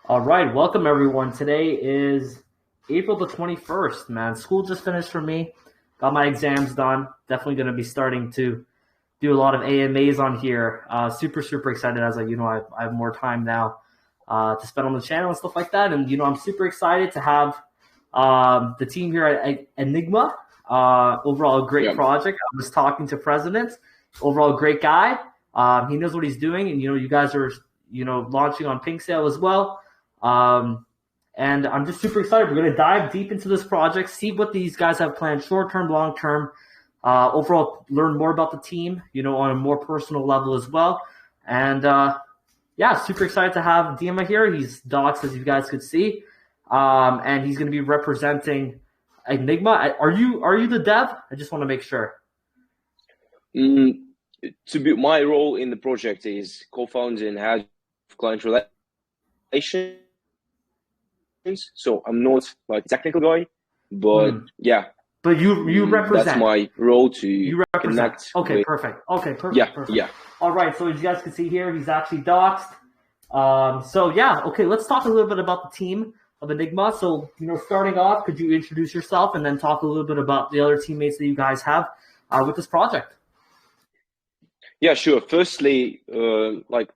All right, welcome everyone. Today is April the 21st, man. School just finished for me. Got my exams done. Definitely going to be starting to do a lot of AMAs on here. Super excited as I have more time now to spend on the channel and stuff like that. And, I'm super excited to have the team here at Enigma. Overall, a great Yeah, project. I was talking to President. Overall, great guy. He knows what he's doing. And, you guys are, launching on Pink Sale as well. Um, and I'm just super excited. We're going to dive deep into this project, see what these guys have planned short term, long term. Overall, learn more about the team, on a more personal level as well. And yeah, super excited to have Dima here. He's docs, as you guys could see, and he's going to be representing Enigma. Are you the dev? I just want to make sure. mm, my role in the project is co-founder and head of client relations. So I'm not like a technical guy, but Hmm. yeah, But you that's represent. my role to You represent. connect Okay, with. perfect. Okay, Yeah, perfect. yeah, All right, so as you guys can see here, he's actually doxed. So yeah, okay, let's talk a little bit about the team of Enigma. So, starting off, could you introduce yourself and then talk a little bit about the other teammates that you guys have with this project? yeah. Sure. Firstly,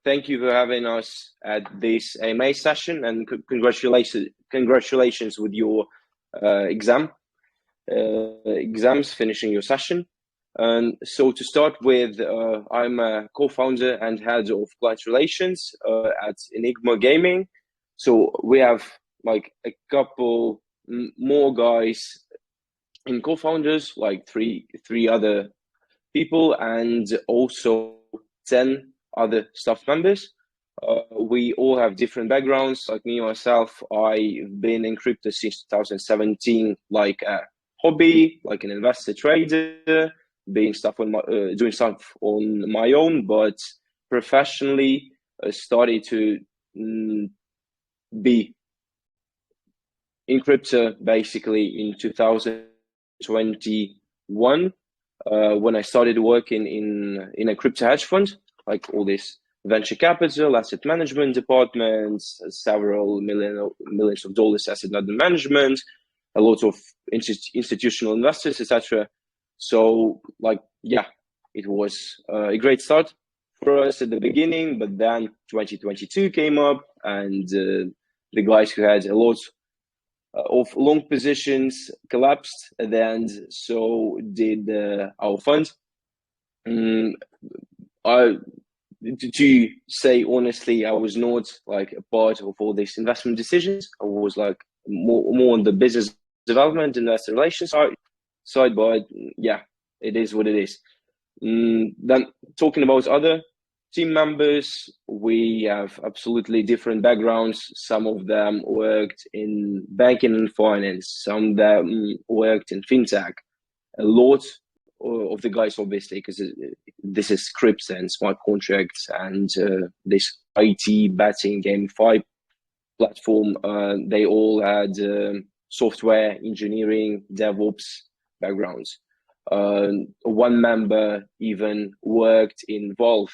thank you for having us at this AMA session, and congratulations with your exams, finishing your session. And so to start with, I'm a co-founder and head of client relations at Enigma Gaming. So we have like a couple more guys in co-founders, like three other people, and also 10 other staff members. We all have different backgrounds. Like me myself, I've been in crypto since 2017, like a hobby, like an investor trader, doing stuff on my own, but professionally started to be in crypto basically in 2021 when I started working in a crypto hedge fund, like all this venture capital, asset management departments, several millions of dollars asset under management, a lot of institutional investors, etc. So, like, yeah, it was a great start for us at the beginning, but then 2022 came up, and the guys who had a lot of long positions collapsed at the end. So did our fund. Mm, I, to say honestly, I was not like a part of all these investment decisions. I was like more on the business development, investor relations side. But yeah, it is what it is. Then talking about other team members, we have absolutely different backgrounds. Some of them worked in banking and finance, some of them worked in fintech. A lot of the guys, obviously, because this is scripts and smart contracts and this IT betting GameFi platform, they all had software engineering, DevOps backgrounds. One member even worked in Valve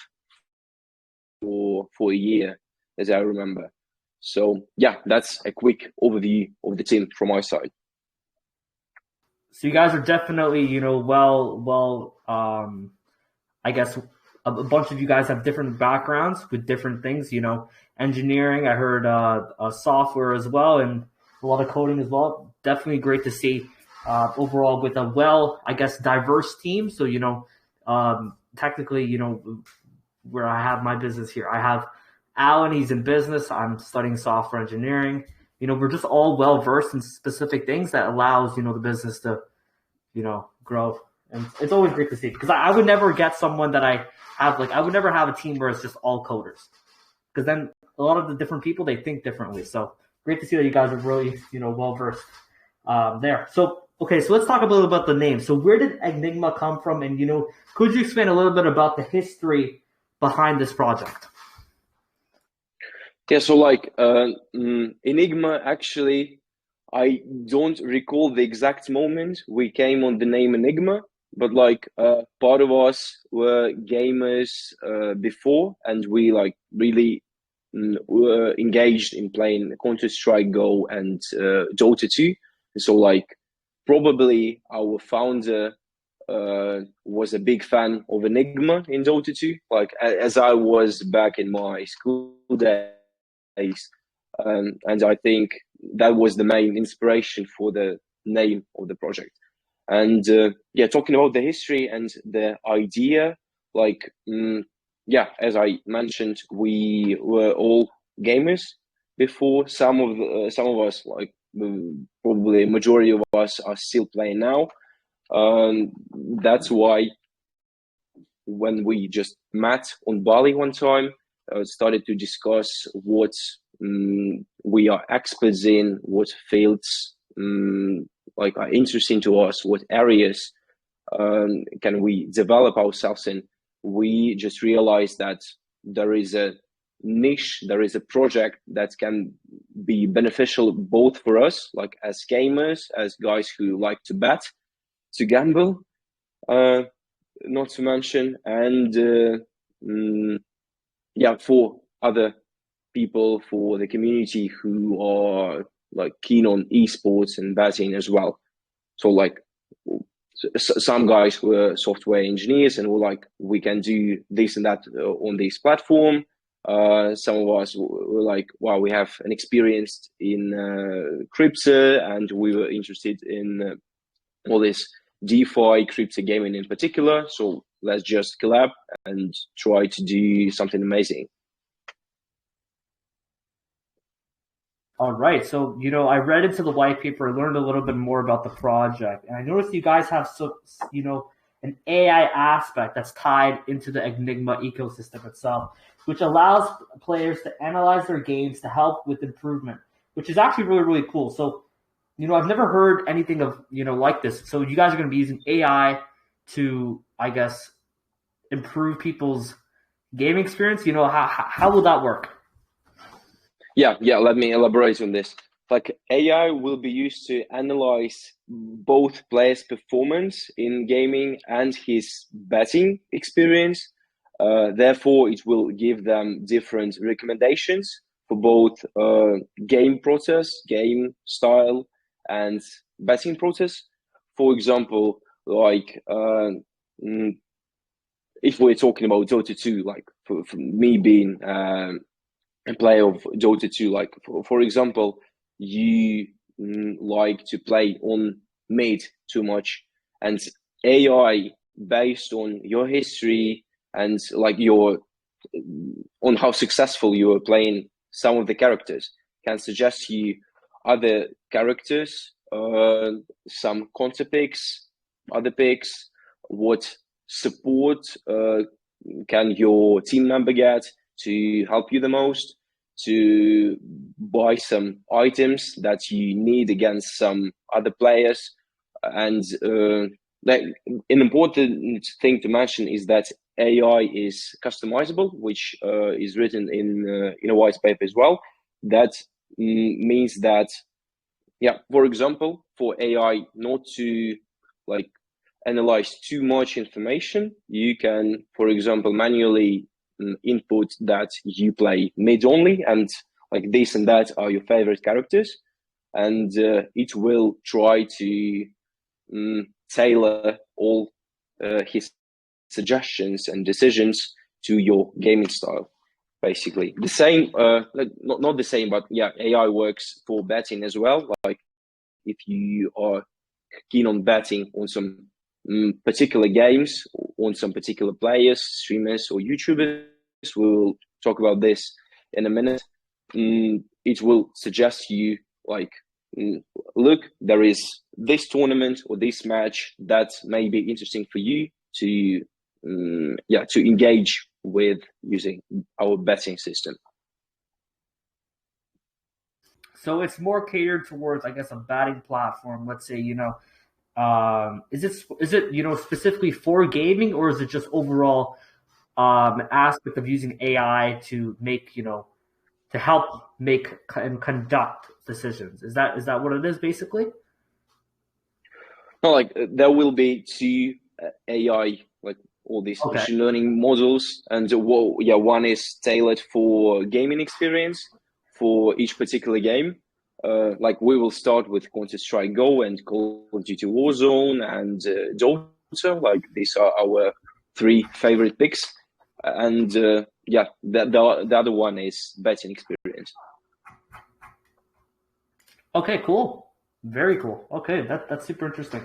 for a year, as I remember. So yeah, that's a quick overview of the team from my side. So you guys are definitely, well, I guess a bunch of you guys have different backgrounds with different things, engineering. I heard software as well, and a lot of coding as well. Definitely great to see overall with a I guess, diverse team. So, technically, where I have my business here, I have Alan, he's in business. I'm studying software engineering. We're just all well versed in specific things that allows, the business to, grow. And it's always great to see because I would never get someone that I would never have a team where it's just all coders because then a lot of the different people, they think differently. So great to see that you guys are really, well versed there. So, okay, so let's talk a little about the name. So where did Enigma come from? And, could you explain a little bit about the history behind this project? Yeah, so like Enigma, actually, I don't recall the exact moment we came on the name Enigma, but like part of us were gamers before, and we like really were engaged in playing Counter-Strike Go and Dota 2. So like probably our founder was a big fan of Enigma in Dota 2, like as I was back in my school days. And I think that was the main inspiration for the name of the project. And yeah, talking about the history and the idea, like yeah, as I mentioned, we were all gamers before. Some of us, like probably a majority of us, are still playing now. That's why when we just met on Bali one time, started to discuss what we are experts in, what fields like are interesting to us, what areas can we develop ourselves in. We just realized that there is a niche, there is a project that can be beneficial both for us, like as gamers, as guys who like to bet, to gamble, not to mention, and yeah, for other people, for the community who are like keen on esports and betting as well. So like some guys were software engineers and were like, we can do this and that on this platform. Some of us were like, wow, we have an experience in crypto, and we were interested in all this DeFi, crypto gaming in particular. So let's just collab and try to do something amazing. All right. So, I read into the white paper, learned a little bit more about the project, and I noticed you guys have an AI aspect that's tied into the Enigma ecosystem itself, which allows players to analyze their games to help with improvement, which is actually really, really cool. So, I've never heard anything of, like this. So you guys are going to be using AI to, I guess, improve people's gaming experience. How will that work? Yeah, let me elaborate on this. Like AI will be used to analyze both players' performance in gaming and his betting experience. Therefore, it will give them different recommendations for both game process, game style, and betting process. For example, like if we're talking about Dota 2, like for me being a player of Dota 2, like for example, you like to play on mid too much, and AI based on your history and like on how successful you are playing some of the characters can suggest you other characters, some counter picks, other picks, what support can your team member get to help you the most, to buy some items that you need against some other players. And like an important thing to mention is that AI is customizable, which is written in a white paper as well. That means that, yeah, for example, for AI not to like analyze too much information, you can, for example, manually input that you play mid only, and like this and that are your favorite characters, and it will try to tailor all his suggestions and decisions to your gaming style. Basically, the same, not the same, but yeah, AI works for betting as well. Like if you are keen on betting on some particular games, on some particular players, streamers, or YouTubers, we'll talk about this in a minute. It will suggest you like, look, there is this tournament or this match that may be interesting for you to to engage with using our betting system. So it's more catered towards, I guess, a batting platform. Let's say, is it specifically for gaming, or is it just overall an aspect of using AI to make to help make and conduct decisions? Is that what it is basically? No, like there will be two AI like all these Okay. machine learning models, and one is tailored for gaming experience for each particular game. Like we will start with Counter-Strike Go and Call of Duty Warzone and Dota. Like these are our 3 favorite picks, and the other one is betting experience. Okay, cool. Very cool. Okay, that's super interesting.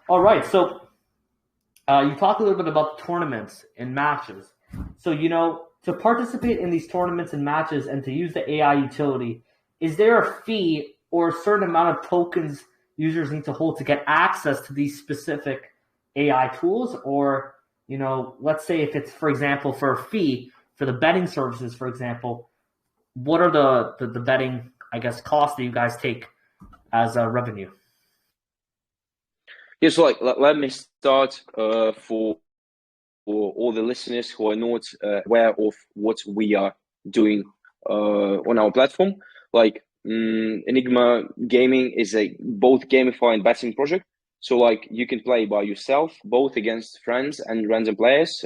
All right, so you talked a little bit about tournaments and matches. So, to participate in these tournaments and matches and to use the AI utility, is there a fee or a certain amount of tokens users need to hold to get access to these specific AI tools? Or, let's say if it's, for example, for a fee for the betting services, for example, what are the betting, I guess, costs that you guys take as a revenue? Yes, like let me start for all the listeners who are not aware of what we are doing on our platform. Like Enigma Gaming is a both gamified betting project. So like you can play by yourself, both against friends and random players.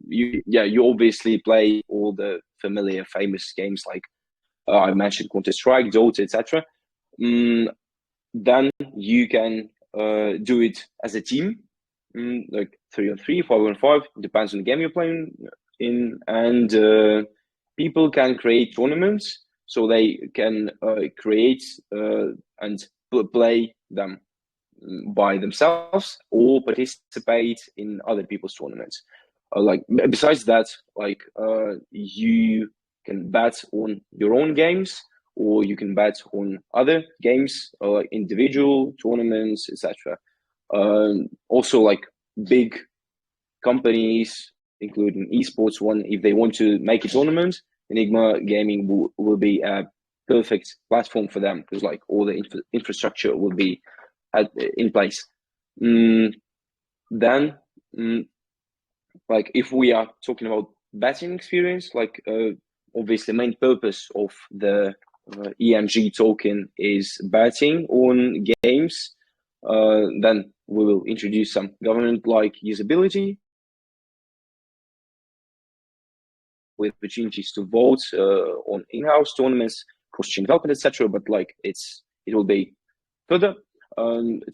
You obviously play all the familiar, famous games like I mentioned Counter-Strike, Dota, etc. Then you can do it as a team, like 3-on-3, 5-on-5, depends on the game you're playing in, and people can create tournaments, so they can create and play them by themselves or participate in other people's tournaments. Like besides that, like you can bet on your own games, or you can bet on other games, like individual tournaments, etc. Also, like big companies, including esports one, if they want to make a tournament, Enigma Gaming will be a perfect platform for them, because like all the infrastructure will be in place. Then, like if we are talking about betting experience, like obviously the main purpose of the EMG token is betting on games. Then we will introduce some government-like usability with opportunities to vote on in-house tournaments, cross-chain development, etc. But like it will be further.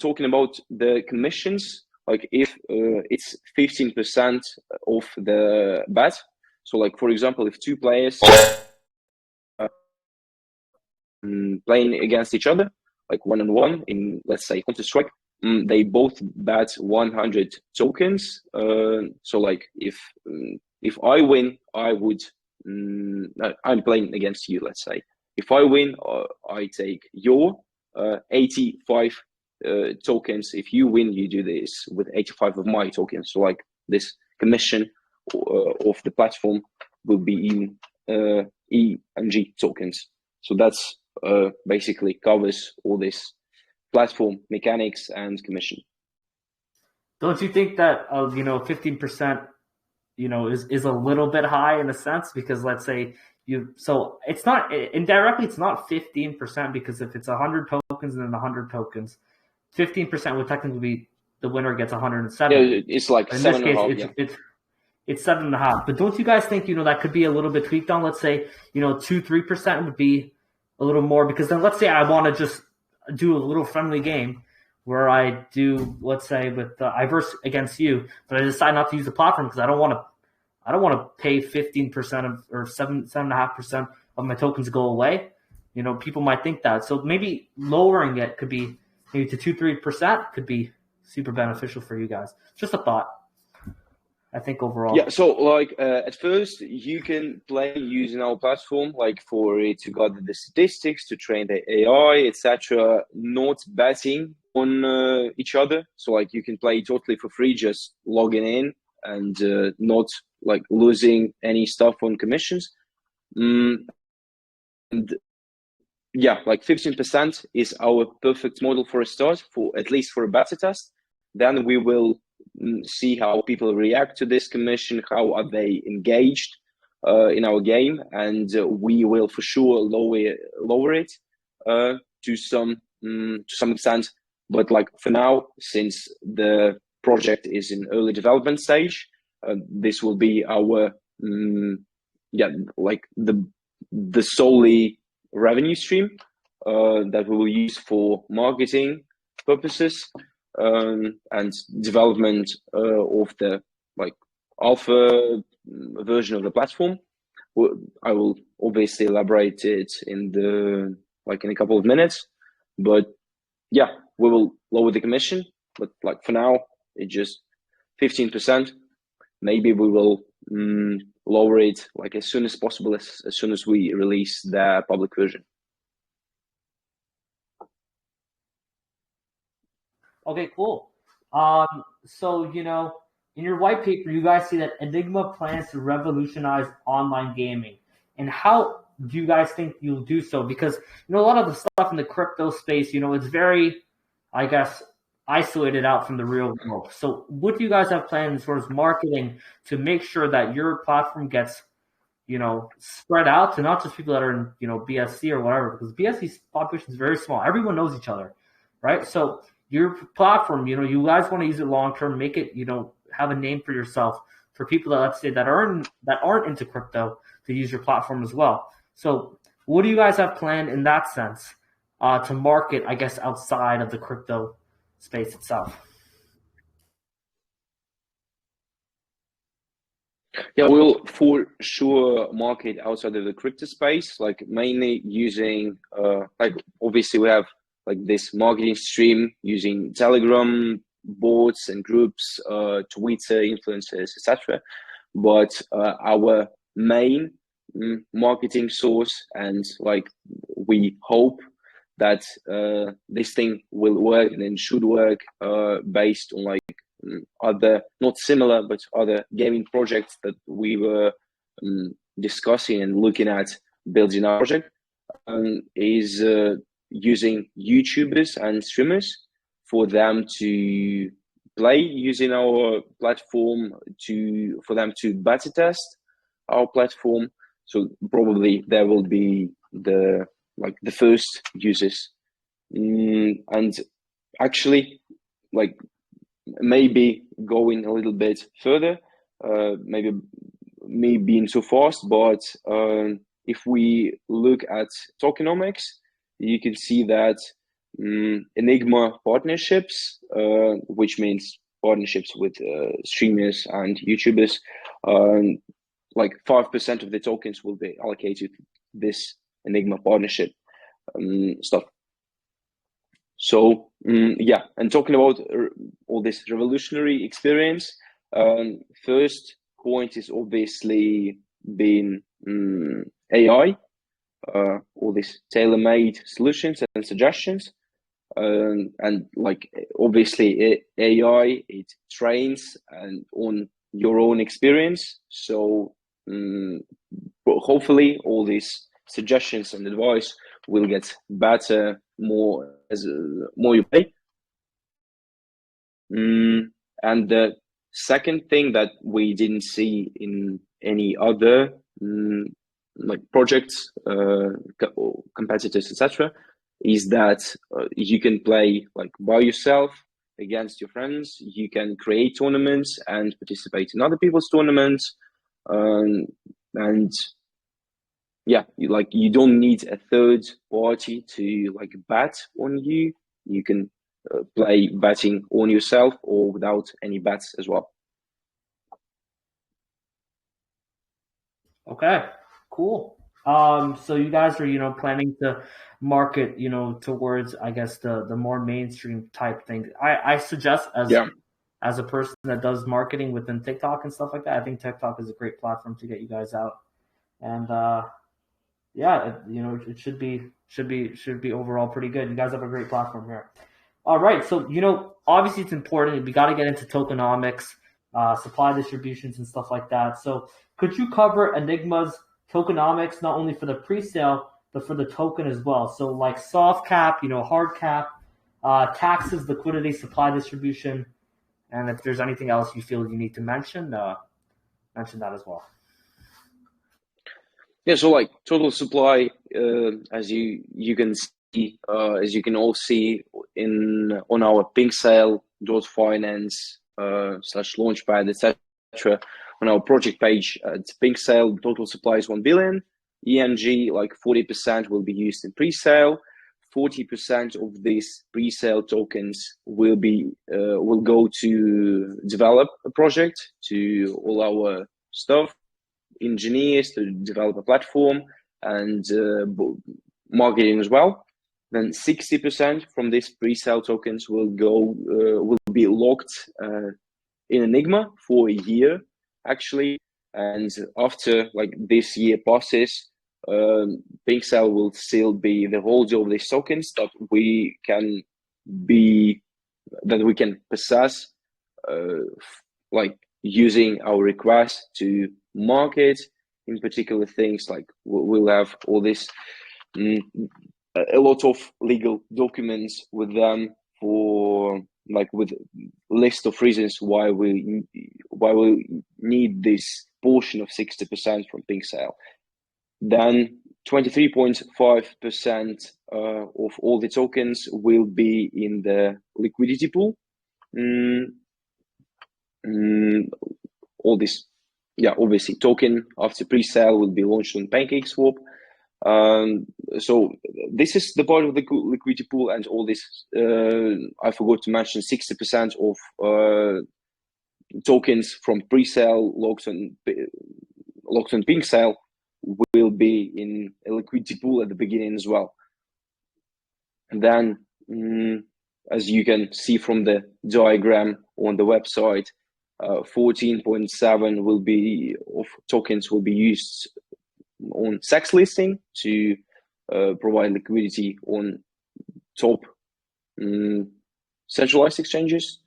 Talking about the commissions, like if it's 15% of the bet. So like for example, if 2 players playing against each other, like 1-on-1 in, let's say, Counter-Strike, they both bet 100 tokens. So like if I win, I would I'm playing against you, let's say. If I win, I take your 85 tokens. If you win, you do this with 85 of my tokens. So like this commission of the platform will be in EMG tokens. So that's basically covers all this platform mechanics and commission. Don't you think that 15% is a little bit high in a sense? Because let's say so it's not indirectly, it's not 15%, because if it's 100 tokens and then 100 tokens, 15% would technically be the winner gets 170. Yeah, it's like in 7.5. This case, it's 7.5. But don't you guys think that could be a little bit tweaked on? Let's say 2-3% would be a little more, because then let's say I want to just do a little friendly game where I do, let's say, with I verse against you, but I decide not to use the platform because I don't want to pay 15% of, or 7.5% of my tokens go away. People might think that. So maybe lowering it could be maybe to 2-3% could be super beneficial for you guys. Just a thought. I think overall. Yeah, so like at first you can play using our platform, like for it to gather the statistics, to train the AI, etc. Not betting on each other. So like you can play totally for free, just logging in and not like losing any stuff on commissions. And yeah, like 15% is our perfect model for a start, for at least for a beta test. Then we will see how people react to this commission, how are they engaged in our game, and we will for sure lower it to some extent. But like for now, since the project is in early development stage, this will be our like the solely revenue stream that we will use for marketing purposes and development of the like alpha version of the platform. I will obviously elaborate it in a couple of minutes, but yeah, we will lower the commission, but like for now it's just 15%. Maybe we will lower it like as soon as possible, as soon as we release the public version. Okay, cool. So, in your white paper, you guys see that Enigma plans to revolutionize online gaming. And how do you guys think you'll do so? Because, a lot of the stuff in the crypto space, it's very, I guess, isolated out from the real world. So what do you guys have planned as far as marketing to make sure that your platform gets, spread out to not just people that are in, BSC or whatever, because BSC's population is very small. Everyone knows each other, right? So your platform, you guys want to use it long term, make it, have a name for yourself for people that, let's say, that aren't into crypto to use your platform as well. So what do you guys have planned in that sense to market, I guess, outside of the crypto space itself? Yeah, we'll for sure market outside of the crypto space, like mainly using like obviously we have like this marketing stream using Telegram boards and groups, Twitter influencers, etc. But our main marketing source, and like we hope that this thing will work and should work based on like other, not similar, but other gaming projects that we were discussing and looking at building our project, is using YouTubers and streamers for them to play using our platform, for them to beta test our platform. So probably there will be the first users, and actually like maybe going a little bit further, maybe me being too fast, but if we look at tokenomics, you can see that Enigma partnerships, which means partnerships with streamers and YouTubers, like 5% of the tokens will be allocated to this Enigma partnership stuff. So yeah, and talking about all this revolutionary experience, first point is obviously been AI, all these tailor-made solutions and suggestions, and like obviously AI, it trains and on your own experience. So hopefully all these suggestions and advice will get better more as more you play. And the second thing that we didn't see in any other like projects, competitors, etc., is that you can play like by yourself against your friends. You can create tournaments and participate in other people's tournaments, and yeah, you don't need a third party to like bet on you. You can play betting on yourself or without any bets as well. Okay, cool. So you guys are, planning to market, towards, I guess, the more mainstream type things. I suggest as a person that does marketing within TikTok and stuff like that, I think TikTok is a great platform to get you guys out. And yeah, it should be overall pretty good. You guys have a great platform here. All right, so obviously it's important. We got to get into tokenomics, supply distributions, and stuff like that. So could you cover Enigma's tokenomics not only for the pre-sale but for the token as well? So like soft cap, hard cap, taxes, liquidity, supply distribution, and if there's anything else you feel you need to mention, mention that as well. Yeah, so like total supply, as you can see, as you can all see on our pink sale.finance /launchpad, etc. On our project page at PinkSale, total supply is 1 billion. ENG, like 40% will be used in pre-sale. 40% of these pre-sale tokens will go to develop a project, to all our staff, engineers, to develop a platform, and marketing as well. Then 60% from these pre-sale tokens will be locked in Enigma for a year, actually. And after like this year passes, PinkSale will still be the holder of these tokens that we can possess, like using our request to market in particular things. Like we'll have all this a lot of legal documents with them with list of reasons why we need this portion of 60% from PinkSale. Then 23.5% of all the tokens will be in the liquidity pool. All this, obviously token after pre-sale will be launched on PancakeSwap. So this is the part of the liquidity pool, and all this, I forgot to mention, 60% of tokens from pre-sale locked on PinkSale will be in a liquidity pool at the beginning as well. And then, as you can see from the diagram on the website, 14.7 of tokens will be used on SEX listing to provide liquidity on top centralized exchanges.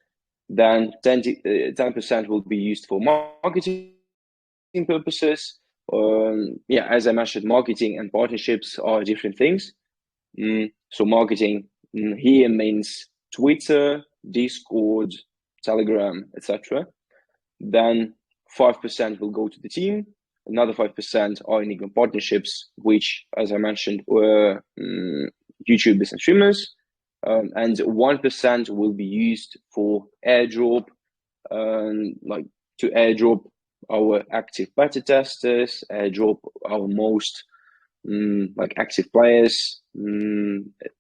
Then 10% will be used for marketing purposes. As I mentioned, marketing and partnerships are different things. So marketing here means Twitter, Discord, Telegram, etc. Then 5% will go to the team. Another 5% are Enigma partnerships, which, as I mentioned, were YouTubers and streamers. And 1% will be used for airdrop, like to airdrop our active beta testers, airdrop our most active players,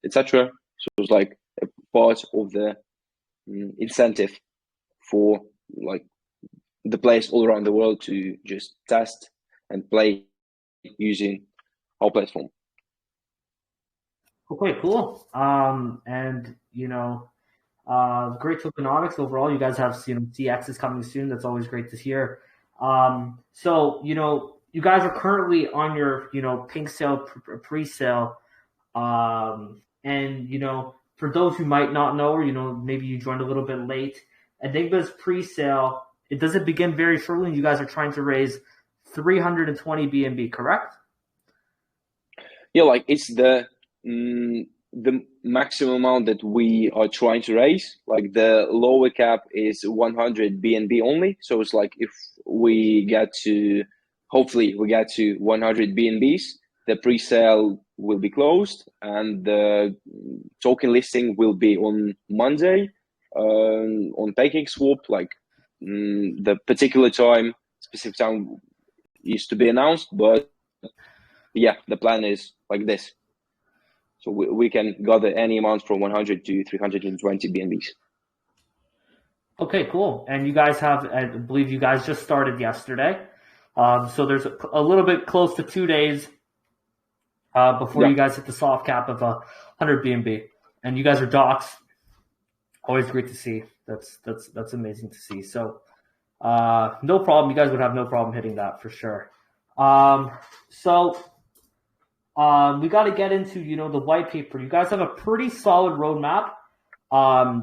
etc. So it's like a part of the incentive for like the players all around the world to just test and play using our platform. Okay, cool. And great tokenomics overall. You guys have CX is coming soon. That's always great to hear. So you guys are currently on your PinkSale pre-sale, and for those who might not know, or maybe you joined a little bit late, Enigma's pre-sale, does it begin very shortly? You guys are trying to raise 320 BNB, correct? Yeah, like it's the maximum amount that we are trying to raise. Like the lower cap is 100 BNB only. So it's like if hopefully we get to 100 BNBs, the pre-sale will be closed and the token listing will be on Monday on PancakeSwap. Like the particular specific time is to be announced, but yeah, the plan is like this. So we can gather any amount from 100 to 320 BNBs. Okay, cool. And you guys I believe you guys just started yesterday. So there's a little bit close to 2 days before you guys hit the soft cap of 100 BNB. And you guys are docs. Always great to see. That's amazing to see. So no problem. You guys would have no problem hitting that for sure. We got to get into, the white paper. You guys have a pretty solid roadmap.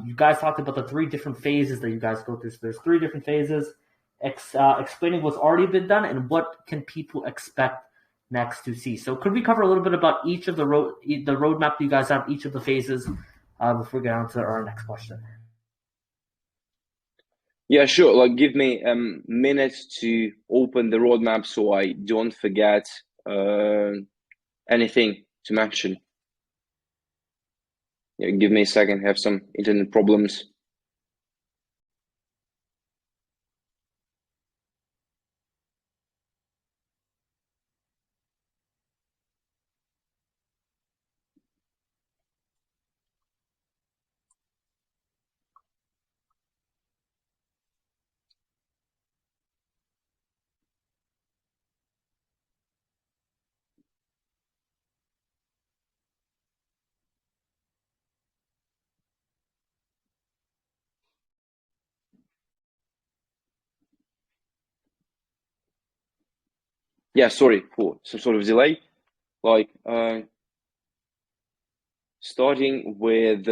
You guys talked about the 3 different phases that you guys go through. So there's 3 different phases, explaining what's already been done and what can people expect next to see. So could we cover a little bit about each of the roadmap that you guys have, each of the phases, before we get on to our next question? Yeah, sure. Like give me a minute to open the roadmap so I don't forget anything to mention. Yeah, give me a second. I have some internet problems. Yeah, sorry for some sort of delay. Like starting with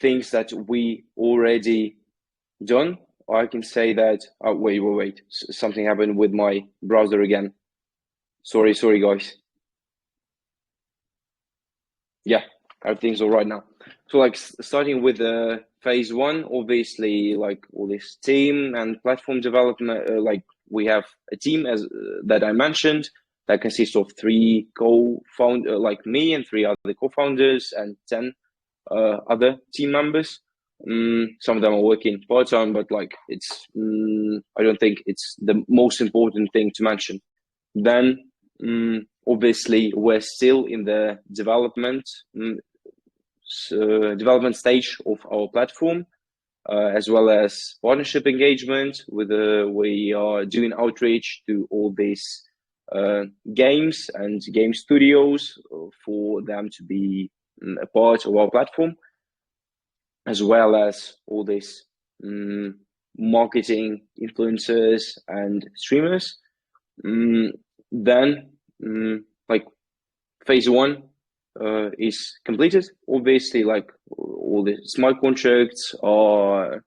things that we already done, I can say that. Oh, wait. Something happened with my browser again. Sorry, guys. Yeah, everything's all right now. So like starting with phase one, obviously, like all this team and platform development, like we have a team as that I mentioned that consists of 3 co-founders, like me and 3 other co-founders and 10 other team members. Some of them are working part-time, but like it's I don't think it's the most important thing to mention. Then obviously we're still in the development stage of our platform, as well as partnership engagement with we are doing outreach to all these games and game studios for them to be a part of our platform, as well as all these marketing influencers and streamers. Then like phase one is completed. Obviously, like all the smart contracts are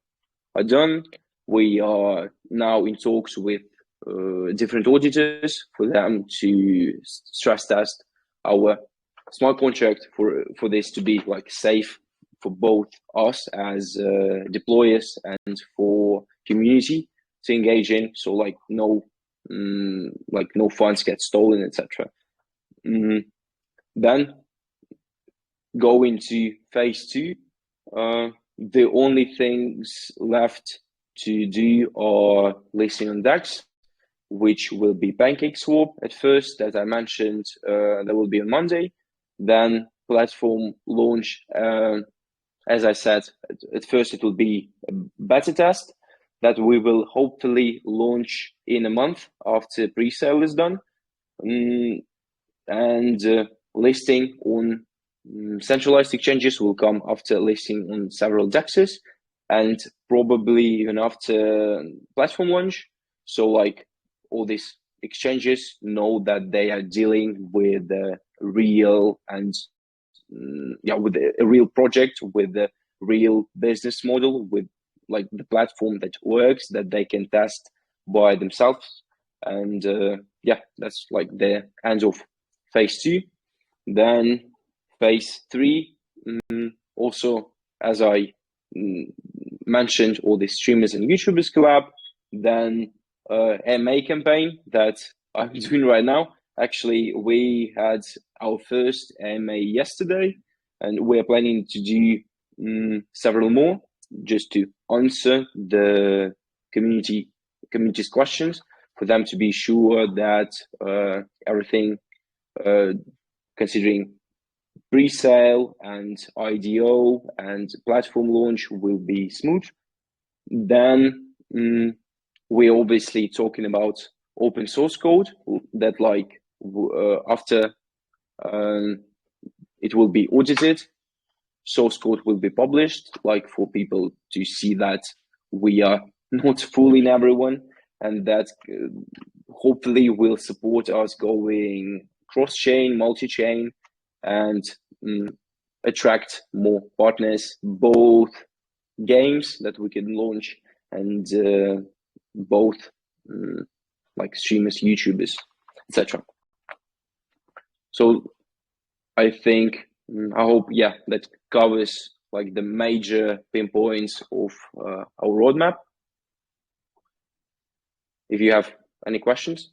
done. We are now in talks with different auditors for them to stress test our smart contract for this to be like safe for both us as deployers and for community to engage in. So like no funds get stolen, etc. Then go into phase two. The only things left to do are listing on DEX, which will be PancakeSwap at first, as I mentioned. That will be on Monday. Then platform launch. As I said, at first it will be a beta test that we will hopefully launch in a month after pre-sale is done. And listing on centralized exchanges will come after listing on several DEXs and probably even after platform launch. So like all these exchanges know that they are dealing with a real and with a real project, with a real business model, with like the platform that works, that they can test by themselves. And that's like the end of phase two. Then phase three, also as I mentioned, all the streamers and YouTubers collab. Then MA campaign that I'm doing right now. Actually, we had our first MA yesterday, and we're planning to do several more just to answer the community's questions, for them to be sure that everything, considering pre-sale and IDO and platform launch, will be smooth. Then we're obviously talking about open source code that like after it will be audited, source code will be published, like for people to see that we are not fooling everyone, and that hopefully will support us going cross-chain, multi-chain, and attract more partners, both games that we can launch and both like streamers, YouTubers, etc. So I think, I hope, that covers like the major pinpoints of our roadmap. If you have any questions.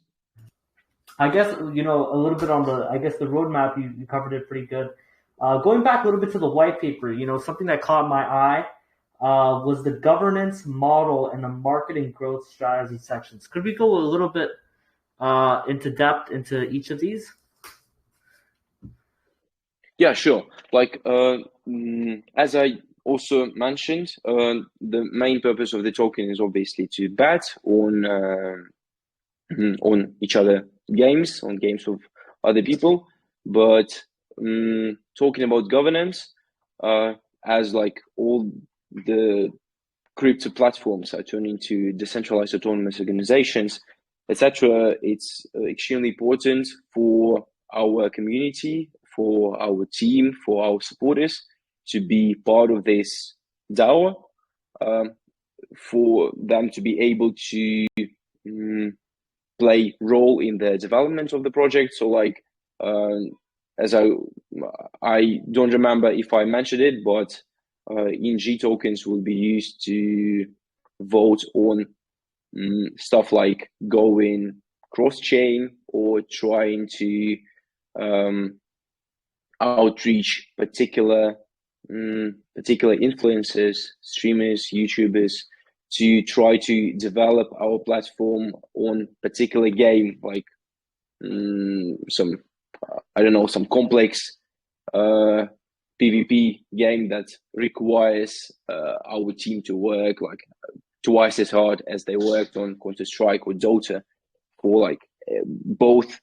I guess, a little bit on the roadmap, you covered it pretty good. Going back a little bit to the white paper, something that caught my eye was the governance model and the marketing growth strategy sections. Could we go a little bit into depth into each of these? Yeah, sure. Like, as I also mentioned, the main purpose of the token is obviously to bet on each other games, on games of other people. But talking about governance, as like all the crypto platforms are turning to decentralized autonomous organizations, etc. It's extremely important for our community, for our team, for our supporters to be part of this DYOR, for them to be able to play role in the development of the project. So like, as I don't remember if I mentioned it, but ENG tokens will be used to vote on stuff like going cross-chain or trying to outreach particular influencers, streamers, YouTubers, to try to develop our platform on particular game, like some some complex PvP game that requires our team to work like twice as hard as they worked on Counter-Strike or Dota, for like both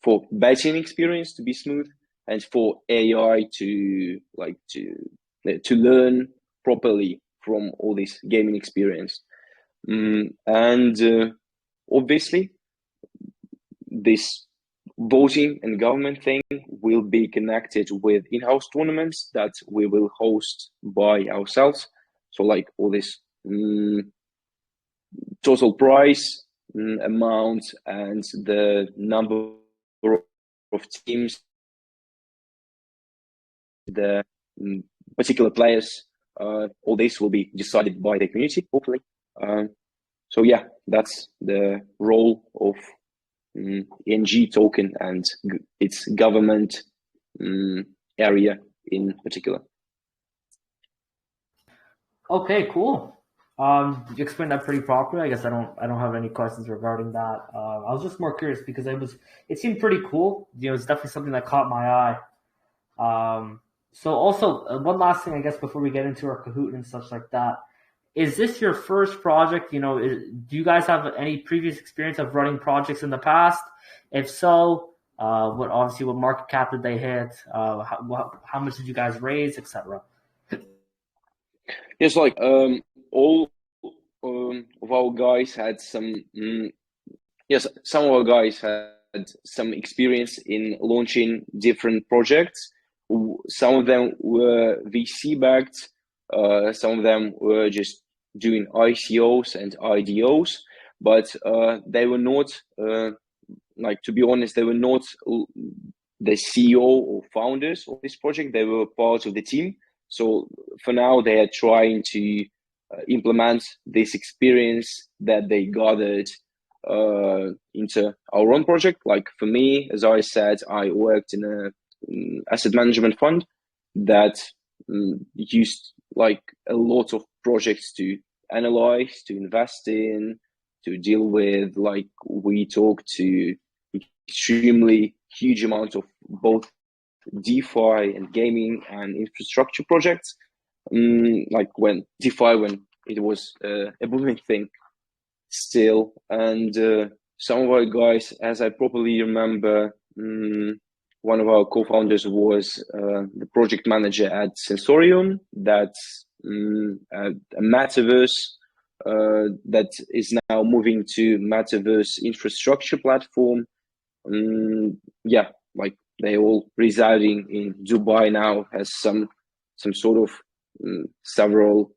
for betting experience to be smooth and for AI to learn properly from all this gaming experience. And obviously, this voting and government thing will be connected with in-house tournaments that we will host by ourselves. So like all this total price amount and the number of teams, the particular players, all this will be decided by the community, hopefully. So yeah, that's the role of ENG token and its government area in particular. Okay, cool. You explained that pretty properly. I guess I don't have any questions regarding that. I was just more curious because it seemed pretty cool. It's definitely something that caught my eye. So also one last thing, I guess, before we get into our Kahoot and such like that, is this your first project? Do you guys have any previous experience of running projects in the past? If so, what market cap did they hit? How much did you guys raise, etc.? Yes, like all of our guys had some. Some of our guys had some experience in launching different projects. Some of them were VC backed. Some of them were just doing ICOs and IDOs, but they were not, to be honest, they were not the CEO or founders of this project. They were part of the team. So for now, they are trying to implement this experience that they gathered into our own project. Like for me, as I said, I worked in a asset management fund that used like a lot of projects to analyze, to invest in, to deal with. Like we talk to extremely huge amounts of both DeFi and gaming and infrastructure projects. Like when it was a booming thing still. And some of our guys, as I properly remember, one of our co-founders was the project manager at Sensorium. That's a metaverse that is now moving to metaverse infrastructure platform. Like they all residing in Dubai now, has some sort of several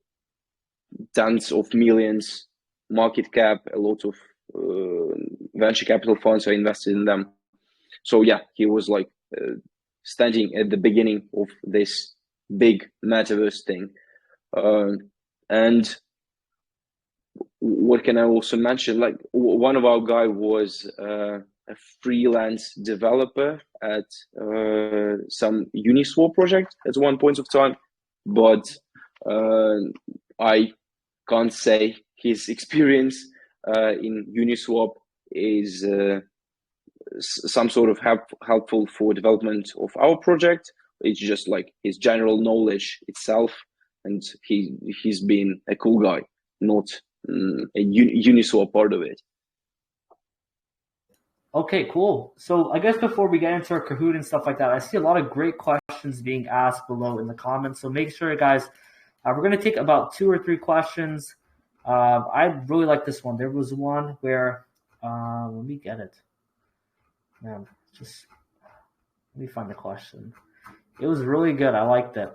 tens of millions market cap. A lot of venture capital funds are invested in them. So yeah, he was like standing at the beginning of this big metaverse thing. And what can I also mention? Like one of our guy was a freelance developer at some Uniswap project at one point of time, but I can't say his experience in Uniswap is some sort of helpful for development of our project. It's just like his general knowledge itself, and he's been a cool guy, not a Uniswap part of it. Okay, cool. So I guess before we get into our Kahoot and stuff like that, I see a lot of great questions being asked below in the comments. So make sure, guys, we're going to take about 2 or 3 questions. I really like this one. There was one where Let me get it. Man, just let me find the question. It was really good. I liked it.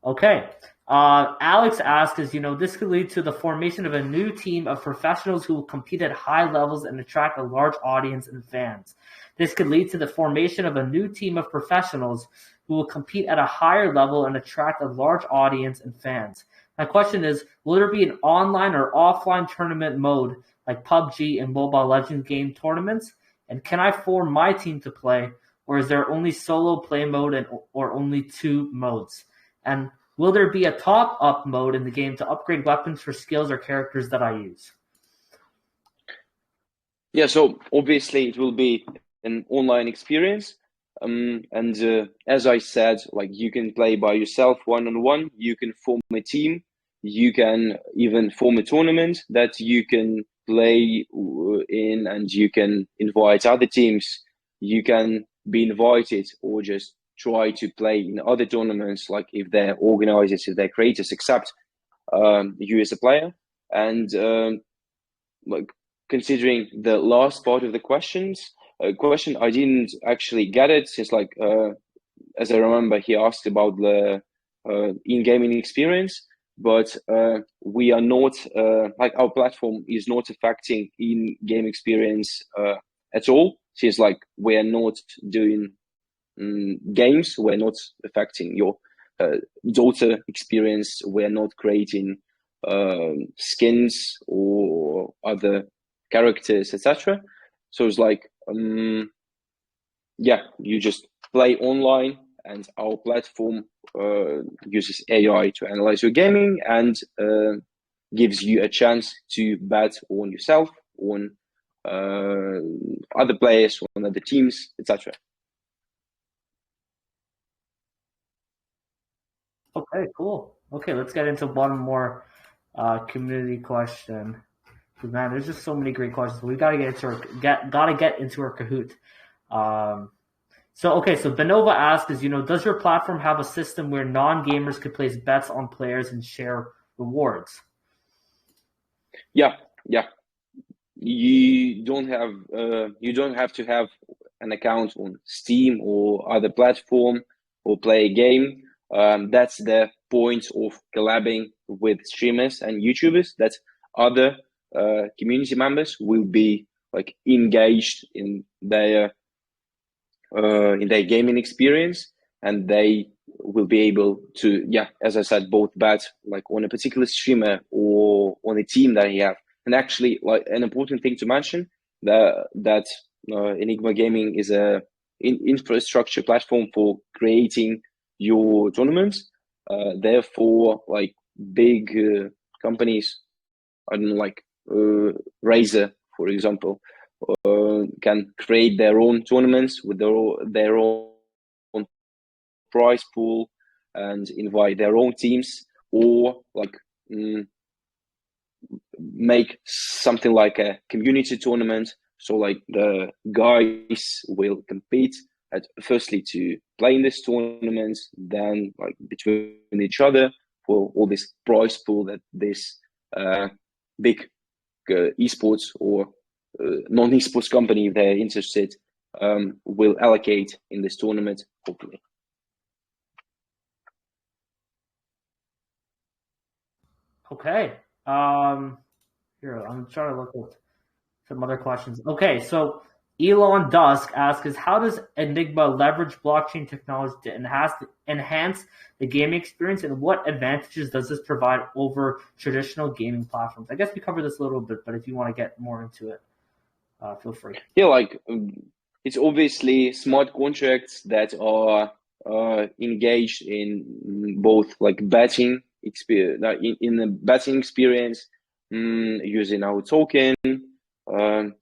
Okay. Alex asks, this could lead to the formation of a new team of professionals who will compete at high levels and attract a large audience and fans. This could lead to the formation of a new team of professionals who will compete at a higher level and attract a large audience and fans. My question is, will there be an online or offline tournament mode like PUBG and Mobile Legends game tournaments? And can I form my team to play, or is there only solo play mode or only 2 modes? And will there be a top-up mode in the game to upgrade weapons for skills or characters that I use? Yeah, so obviously it will be an online experience. As I said, like you can play by yourself one-on-one, you can form a team, you can even form a tournament that you can play in, and you can invite other teams. You can be invited or just try to play in other tournaments, like if their organizers, if their creators accept you as a player. And like considering the last part of the question, I didn't actually get it, since as I remember, he asked about the in-gaming experience, but we are not our platform is not affecting in-game experience at all, since we are not doing games, we're not affecting your daughter experience, we're not creating skins or other characters, etc. So it's you just play online, and our platform uses AI to analyze your gaming and gives you a chance to bet on yourself, on other players, on other teams, etc. Okay, cool. Okay, let's get into one more community question. Man, there's just so many great questions. We gotta get into our Kahoot. So Benova asks, does your platform have a system where non-gamers could place bets on players and share rewards? Yeah. You don't have to have an account on Steam or other platform or play a game. That's the point of collabing with streamers and YouTubers, that other community members will be engaged in their gaming experience, and they will be able to, as I said, both bet on a particular streamer or on a team that he have. And actually, an important thing to mention, that Enigma Gaming is a infrastructure platform for creating your tournaments. Therefore, big companies, I don't know, Razer, for example, can create their own tournaments with their own prize pool and invite their own teams, or make something like a community tournament. So the guys will compete firstly to play in this tournament, then between each other for all this prize pool that this big esports or non-esports company, if they're interested, will allocate in this tournament, hopefully. Okay. Here, I'm trying to look at some other questions. Okay, so Elon Dusk asks, how does Enigma leverage blockchain technology to enhance the gaming experience, and what advantages does this provide over traditional gaming platforms? I guess we covered this a little bit, but if you want to get more into it, feel free. Yeah, it's obviously smart contracts that are engaged in both betting experience, in the betting experience, using our token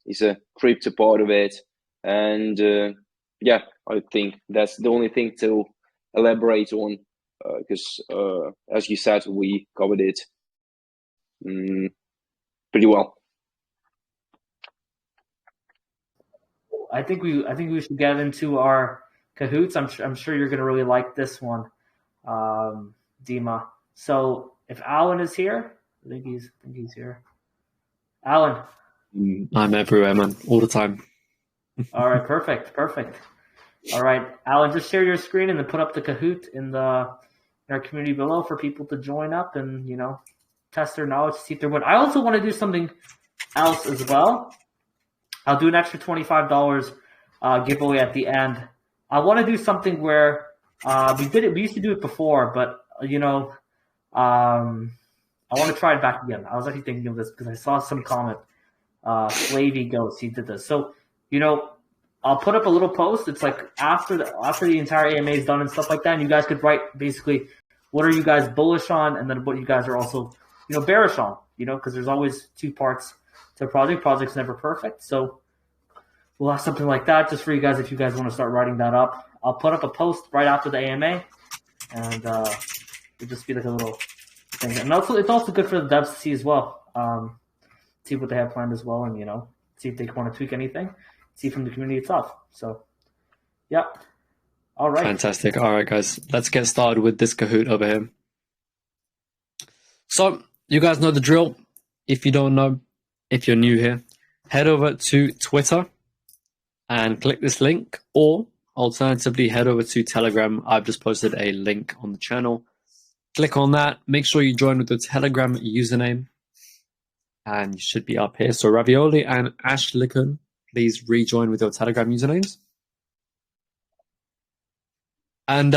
is a crypto part of it. And I think that's the only thing to elaborate on, because as you said, we covered it pretty well. I think we should get into our Kahoots. I'm sure you're going to really like this one, Dima. So if Alan is here, I think he's here. Alan. I'm everywhere, man, all the time. All right, perfect. All right, Alan, just share your screen and then put up the Kahoot in our community below for people to join up and test their knowledge, see if they're winning. I also want to do something else as well. I'll do an extra $25 giveaway at the end. I want to do something where we did it. We used to do it before, but I want to try it back again. I was actually thinking of this because I saw some comment. Flavy Ghost, he did this. So I'll put up a little post. It's like after the entire AMA is done and stuff like that, and you guys could write basically what are you guys bullish on, and then what you guys are also bearish on. Because there's always two parts to a project. Project's never perfect, so we'll have something like that just for you guys if you guys want to start writing that up. I'll put up a post right after the AMA, and it'll just be like a little thing. And also, it's also good for the devs to see as well. See what they have planned as well, and see if they want to tweak anything. See from the community itself. So, yeah. All right. Fantastic. All right, guys, let's get started with this Kahoot over here. So, you guys know the drill. If you don't know, if you're new here, head over to Twitter and click this link, or alternatively, head over to Telegram. I've just posted a link on the channel. Click on that. Make sure you join with the Telegram username, and you should be up here. So, Ravioli and Ashlikun, please rejoin with your Telegram usernames. And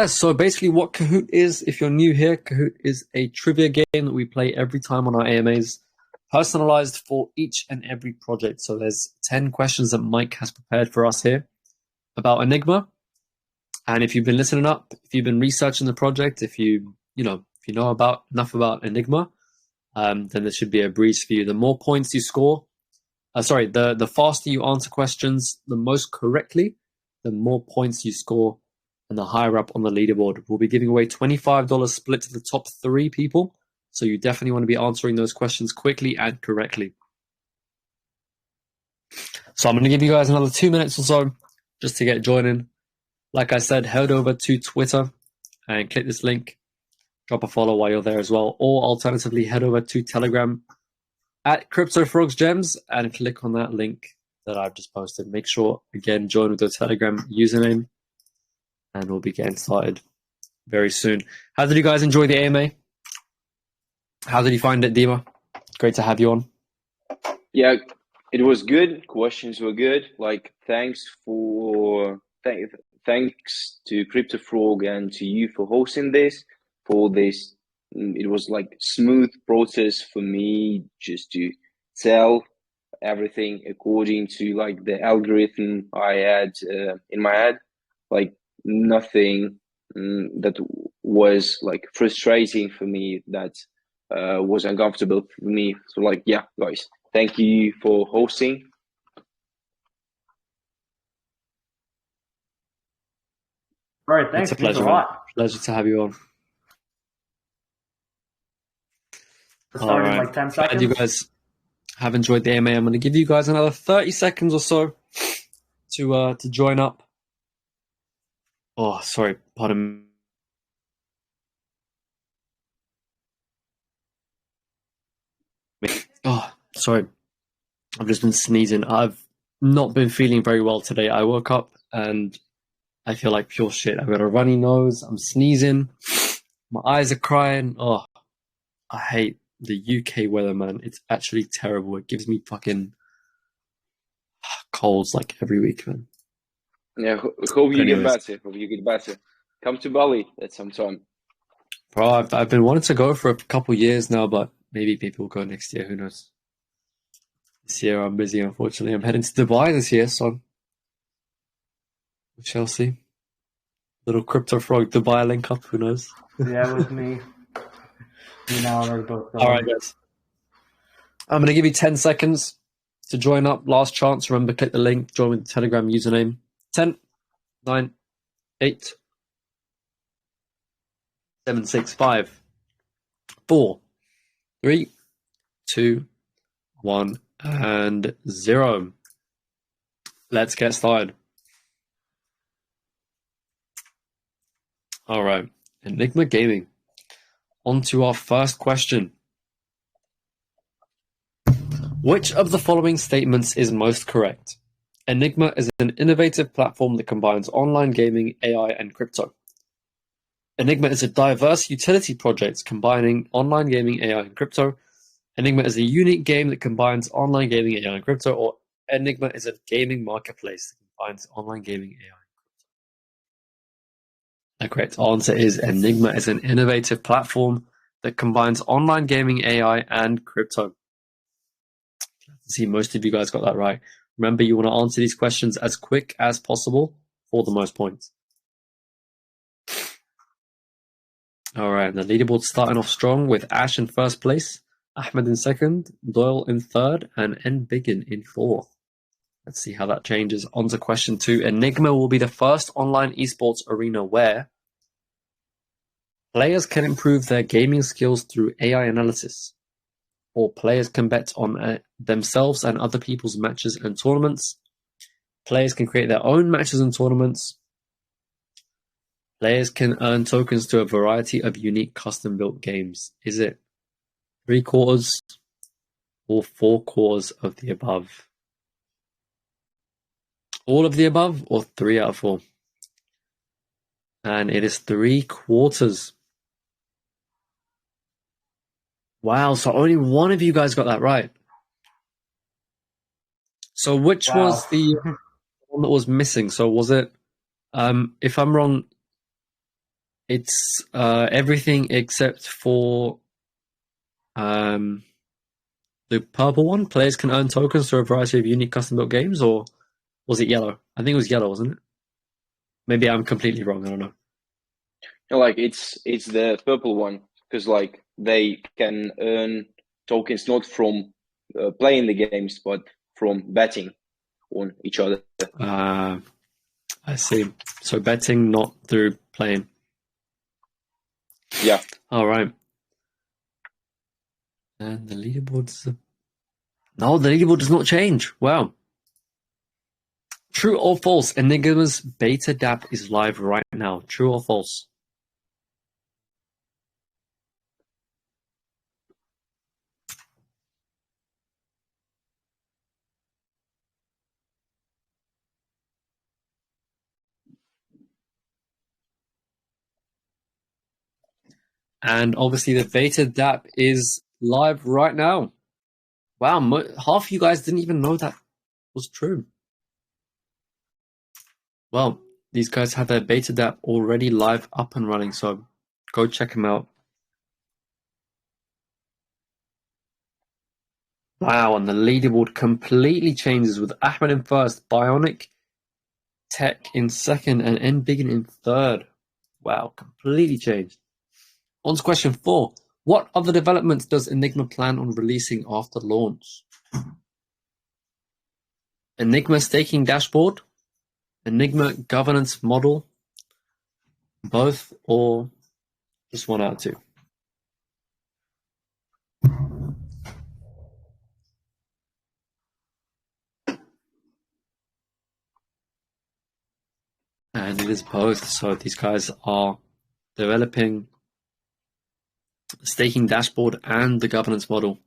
so basically what Kahoot is, if you're new here, Kahoot is a trivia game that we play every time on our AMAs, personalized for each and every project. So there's 10 questions that Mike has prepared for us here about Enigma. And if you've been listening up, if you've been researching the project, if you know enough about Enigma, then this should be a breeze for you. The more points you score, the faster you answer questions the most correctly, the more points you score and the higher up on the leaderboard. We'll be giving away $25 split to the top 3 people. So you definitely want to be answering those questions quickly and correctly. So I'm going to give you guys another 2 minutes or so just to get joining. Like I said, head over to Twitter and click this link. Drop a follow while you're there as well. Or alternatively, head over to Telegram at CryptoFrogs Gems and click on that link that I've just posted. Make sure, again, join with your Telegram username. And we'll be getting started very soon. How did you guys enjoy the AMA? How did you find it, Dima? Great to have you on. Yeah, it was good. Questions were good. Thanks to CryptoFrog and to you for hosting this. It was smooth process for me just to tell everything according to the algorithm I had in my head. Nothing that was frustrating for me, that was uncomfortable for me. So yeah, guys, thank you for hosting. All right, thanks. It's a pleasure, man. Pleasure to have you on. All right. 10 seconds. Glad you guys have enjoyed the AMA. I'm going to give you guys another 30 seconds or so to join up. Oh, sorry, pardon me. Oh, sorry. I've just been sneezing. I've not been feeling very well today. I woke up and I feel like pure shit. I've got a runny nose. I'm sneezing. My eyes are crying. Oh, I hate the UK weather, man. It's actually terrible. It gives me fucking colds every week, man. Yeah, hope you get better. Come to Bali at some time. Bro, I've been wanting to go for a couple years now, but maybe people will go next year. Who knows? This year I'm busy, unfortunately. I'm heading to Dubai this year, so we shall see. Little CryptoFrog Dubai link up. Who knows? Yeah, with me. All right, guys. I'm going to give you 10 seconds to join up. Last chance. Remember, click the link. Join with the Telegram username. 10, 9, 8, 7, 6, 5, 4, 3, 2, 1, and 0. Let's get started. All right. Enigma Gaming. On to our first question. Which of the following statements is most correct? Enigma is an innovative platform that combines online gaming, AI, and crypto. Enigma is a diverse utility project combining online gaming, AI, and crypto. Enigma is a unique game that combines online gaming, AI, and crypto. Or Enigma is a gaming marketplace that combines online gaming, AI, and crypto. The correct answer is Enigma is an innovative platform that combines online gaming, AI, and crypto. See, most of you guys got that right. Remember, you want to answer these questions as quick as possible for the most points. All right, the leaderboard starting off strong with Ash in first place, Ahmed in second, Doyle in third, and Nbiggin in fourth. Let's see how that changes. On to question 2. Enigma will be the first online esports arena where players can improve their gaming skills through AI analysis, or players can bet on themselves and other people's matches and tournaments. Players can create their own matches and tournaments. Players can earn tokens to a variety of unique custom-built games. Is it 3/4 or 4/4 of the above? All of the above or 3 out of 4? And it is 3/4. Wow, so only one of you guys got that right. So which was the one that was missing? So was it, if I'm wrong, it's everything except for the purple one? Players can earn tokens through a variety of unique custom-built games, or was it yellow? I think it was yellow, wasn't it? Maybe I'm completely wrong. I don't know. No, like it's the purple one, because like they can earn tokens not from playing the games, but from betting on each other. I see. So betting, not through playing. Yeah. All right. And the leaderboard no, the leaderboard does not change. Wow. True or false? Enigma's beta dApp is live right now. True or false? And obviously the beta dApp is live right now. Wow, half of you guys didn't even know that was true. Well, these guys have their beta dApp already live up and running, so go check them out. Wow, and the leaderboard completely changes with Ahmed in first, Bionic Tech in second, and Nbiggin in third. Wow, completely changed. On to question 4. What other developments does Enigma plan on releasing after launch? Enigma staking dashboard, Enigma governance model, both, or just 1 out of 2? And it is both. So these guys are developing the staking dashboard and the governance model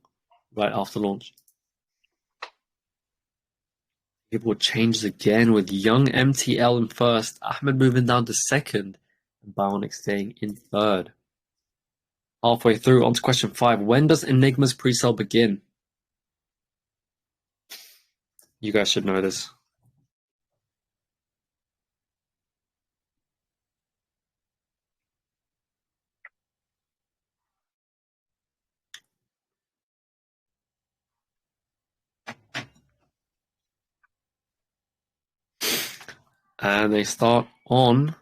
right after launch. Leaderboard changes again with Young MTL in first, Ahmed moving down to second, and Bionic staying in third. Halfway through, on to question 5. When does Enigma's pre-sale begin? You guys should know this. And they start on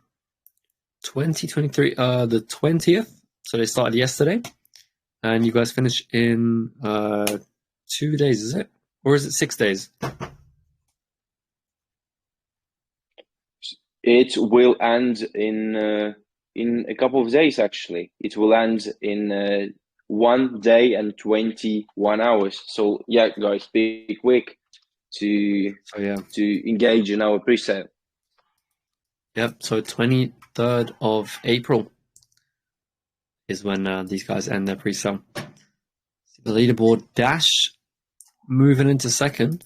2023, the 20th. So they started yesterday. And you guys finish in 2 days, is it? Or is it 6 days? It will end in a couple of days, actually. It will end in 1 day and 21 hours. So yeah, guys, be quick to engage in our pre-sale. Yep, so 23rd of April is when these guys end their pre-sale. The leaderboard dash moving into second.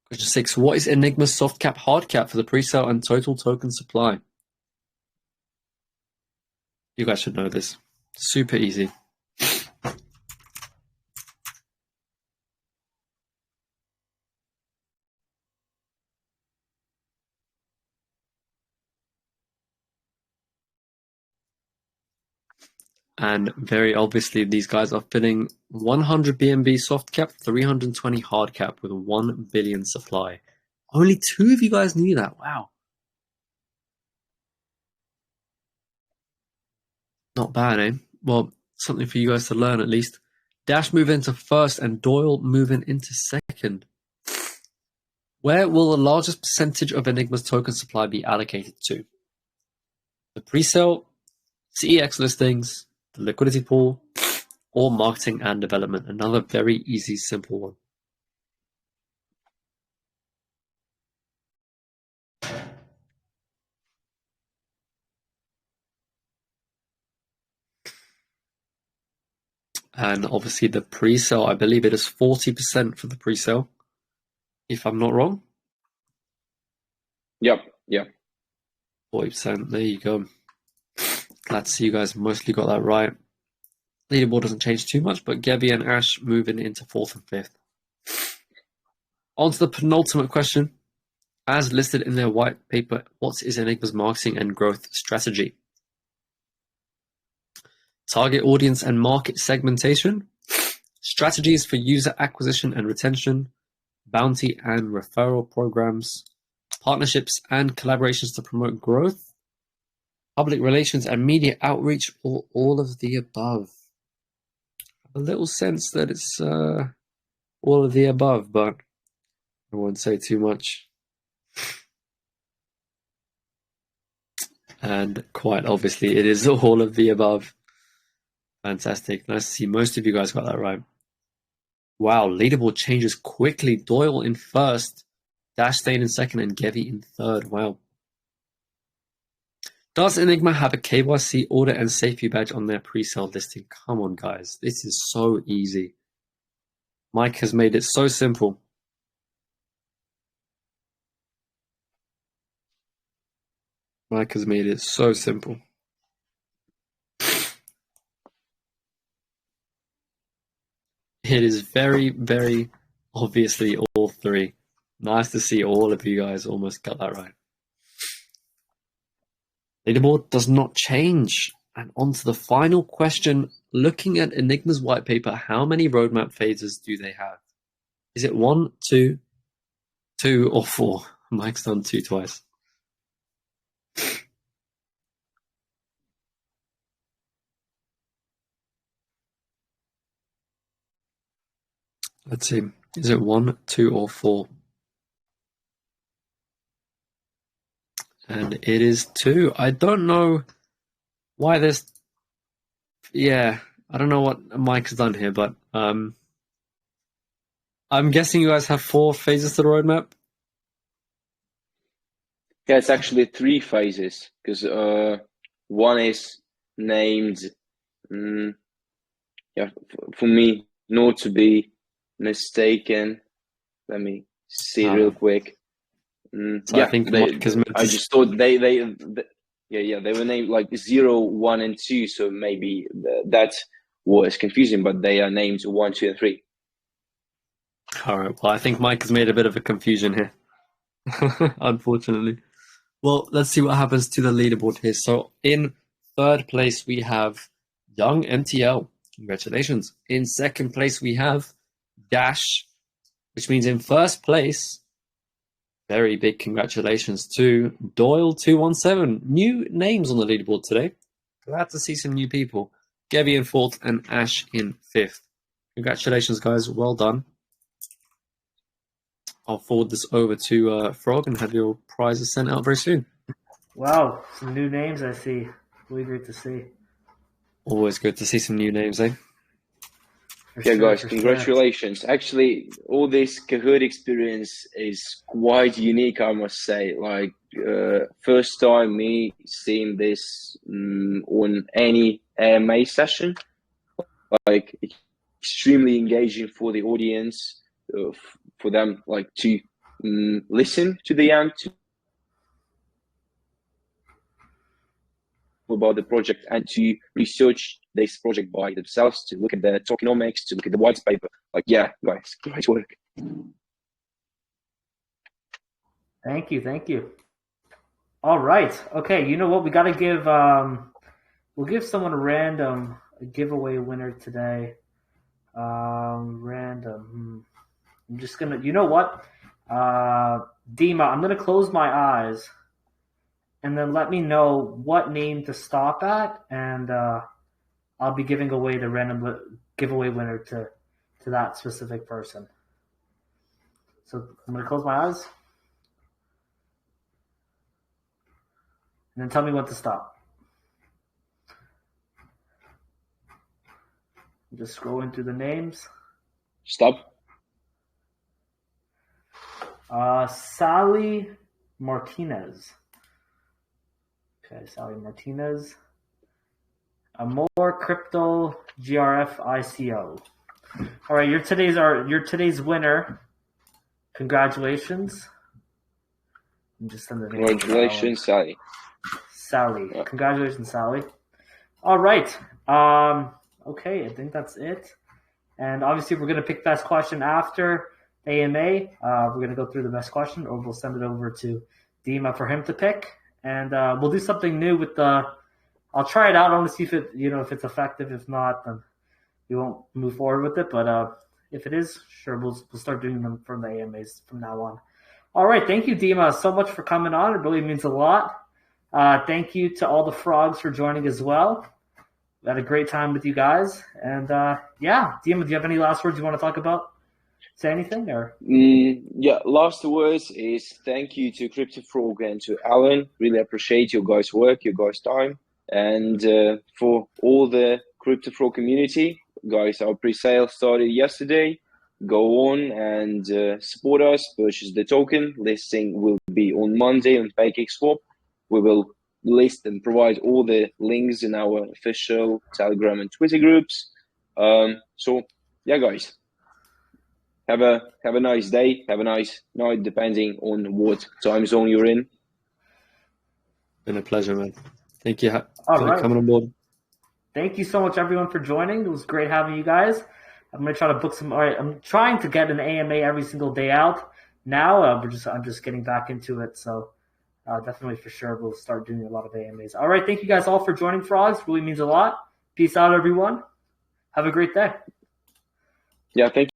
Question 6. What is Enigma's soft cap, hard cap for the pre-sale and total token supply? You guys should know this. Super easy. And very obviously, these guys are filling 100 BNB soft cap, 320 hard cap with 1 billion supply. Only 2 of you guys knew that. Wow. Not bad, eh? Well, something for you guys to learn at least. Dash move into first and Doyle moving into second. Where will the largest percentage of Enigma's token supply be allocated to? The pre-sale, CEX listings, the liquidity pool, or marketing and development? Another very easy, simple one. And obviously the pre-sale, I believe it is 40% for the pre-sale, if I'm not wrong. Yep. 40%, there you go. Glad to see you guys mostly got that right. Leaderboard doesn't change too much, but Gebby and Ash moving into 4th and 5th. On to the penultimate question. As listed in their white paper, what is Enigma's marketing and growth strategy? Target audience and market segmentation, strategies for user acquisition and retention, bounty and referral programs, partnerships and collaborations to promote growth, public relations and media outreach, or all of the above. A little sense that it's all of the above, but I won't say too much. And quite obviously, it is all of the above. Fantastic. Nice to see most of you guys got that right. Wow, leaderboard changes quickly. Doyle in first, Dash staying in second, and Gevi in third. Wow. Does Enigma have a KYC audit and safety badge on their pre-sale listing? Come on, guys. This is so easy. Mike has made it so simple. Mike has made it so simple. It is very, very obviously all 3. Nice to see all of you guys almost got that right. Leaderboard does not change. And on to the final question. Looking at Enigma's white paper, how many roadmap phases do they have? Is it 1, 2, or 4? Mike's done 2 twice. Let's see. Is it 1, 2, or 4? And it is 2. I don't know why there's... Yeah, I don't know what Mike has done here, but I'm guessing you guys have 4 phases to the roadmap? Yeah, it's actually 3 phases, because one is named, for me, not to be mistaken. Let me see real quick. So I think I just thought they were named like 0, 1, and 2, so maybe that was confusing, but they are named 1, 2, and 3. All right. Well, I think Mike has made a bit of a confusion here, unfortunately. Well, let's see what happens to the leaderboard here. So in third place, we have Young MTL. Congratulations. In second place, we have Dash, which means in first place, very big congratulations to Doyle217. New names on the leaderboard today. Glad to see some new people. Gevi in fourth and Ash in fifth. Congratulations, guys. Well done. I'll forward this over to Frog and have your prizes sent out very soon. Wow, some new names I see. Really great to see. Always good to see some new names, eh? Guys, congratulations. Actually, all this Kahoot experience is quite unique, I must say. Like, first time me seeing this on any AMA session. Like, extremely engaging for the audience, for them like to listen to the end about the project and to research this project by themselves, to look at the tokenomics, to look at the white paper. Like, yeah, guys, great work. Thank you. All right. Okay, you know what? We got to give we'll give someone a random giveaway winner today. Random. I'm just gonna. You know what? Dima, I'm gonna close my eyes, and then let me know what name to stop at, and I'll be giving away the random giveaway winner to that specific person. So I'm gonna close my eyes, and then tell me when to stop. I'm just scrolling through the names. Stop. Sally Martinez. Okay, Sally Martinez. More crypto GRF ICO. All right, you're today's winner. Congratulations. I'm just sending the name. Congratulations, Sally. Sally. Yeah. Congratulations, Sally. All right. Okay, I think that's it. And obviously, we're going to pick best question after AMA. We're going to go through the best question, or we'll send it over to Dima for him to pick. And we'll do something new with the. I'll try it out. I want to see if if it's effective. If not, then we won't move forward with it. But if it is, sure, we'll start doing them from the AMAs from now on. All right. Thank you, Dima, so much for coming on. It really means a lot. Thank you to all the frogs for joining as well. We had a great time with you guys. And yeah, Dima, do you have any last words you want to talk about? Say anything? Or yeah, last words is thank you to CryptoFrog and to Alan. Really appreciate your guys' work, your guys' time. And for all the CryptoFrog community, guys, our pre-sale started yesterday. Go on and support us, purchase the token. Listing will be on Monday on PancakeSwap. We will list and provide all the links in our official Telegram and Twitter groups. So yeah, guys, have a nice day, have a nice night, depending on what time zone you're in. Been a pleasure, man. Thank you for coming on board. Thank you so much, everyone, for joining. It was great having you guys. I'm gonna try to book some. All right, I'm trying to get an AMA every single day out now. I'm just getting back into it, so definitely for sure we'll start doing a lot of AMAs. All right, thank you guys all for joining, Frogs. Really means a lot. Peace out, everyone. Have a great day. Yeah, thank you.